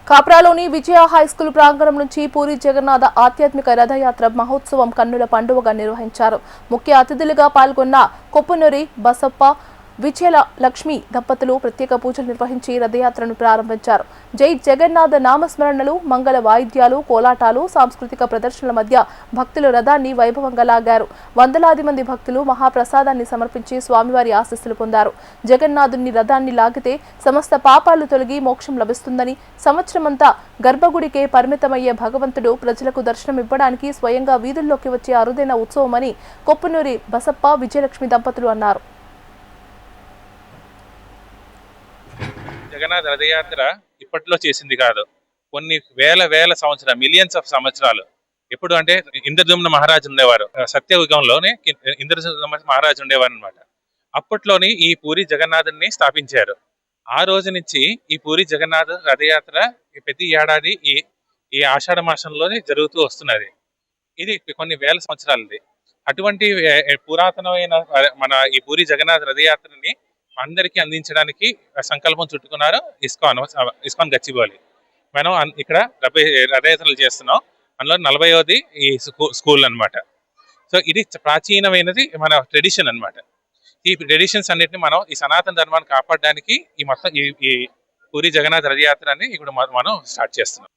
కాప్రాలోని విజయ high school ప్రాంగణం నుంచి పూరి జగన్నాథ ఆధ్యాత్మిక రథయాత్ర మహోత్సవం కన్నుల పండుగగా నిర్వహించారు. ముఖ్య అతిథులుగా పాల్గొన్న కొప్పునూరి బసప్ప, విజయ లక్ష్మి దంపతులు ప్రత్యేక పూజలు నిర్వహించి రథయాత్రను ప్రారంభించారు. జై జగన్నాథ నామస్మరణలు, మంగళ వాయిద్యాలు, కోలాటాలు, సాంస్కృతిక ప్రదర్శనల మధ్య భక్తులు రథాన్ని వైభవంగా లాగారు. వందలాది మంది భక్తులు మహాప్రసాదాన్ని సమర్పించి స్వామివారి ఆశీస్సులు పొందారు. జగన్నాథుని రథాన్ని లాగితే సమస్త పాపాలు తొలగి మోక్షం లభిస్తుందని, సంవత్సరమంతా గర్భగుడికే పరిమితమయ్యే భగవంతుడు ప్రజలకు దర్శనం ఇవ్వడానికి స్వయంగా వీధుల్లోకి వచ్చే అరుదైన ఉత్సవమని కొప్పునూరి బసప్ప, విజయలక్ష్మి దంపతులు అన్నారు. జగన్నాథ రథయాత్ర ఇప్పట్లో చేసింది కాదు, కొన్ని వేల సంవత్సరాలు, మిలియన్స్ ఆఫ్ సంవత్సరాలు. ఎప్పుడు అంటే ఇంద్రజుమ్న మహారాజు ఉండేవారు, సత్యయుగంలోనే ఇంద్రజుమ్న మహారాజు ఉండేవారు అనమాట. అప్పట్లోని ఈ పూరి జగన్నాథుని స్థాపించారు. ఆ రోజు నుంచి ఈ పూరి జగన్నాథ రథయాత్ర ప్రతి ఏడాది ఈ ఆషాఢ మాసంలోనే జరుగుతూ వస్తున్నది. ఇది కొన్ని వేల సంవత్సరాలది. అటువంటి పురాతనమైన మన ఈ పూరి జగన్నాథ రథయాత్రని అందరికీ అందించడానికి సంకల్పం చుట్టుకున్నారు ఇస్కాన్ గచ్చిబౌలి. మనం ఇక్కడ రథయాత్రలు చేస్తున్నాం. అందులో 40వది ఈ స్కూల్ అన్నమాట. సో ఇది ప్రాచీనమైనది, మన ట్రెడిషన్ అన్నమాట. ఈ ట్రెడిషన్స్ అన్నిటిని మనం ఈ సనాతన ధర్మాన్ని కాపాడడానికి ఈ మొత్తం ఈ పూరి జగన్నాథ రథయాత్రని ఇప్పుడు మనం స్టార్ట్ చేస్తున్నాం.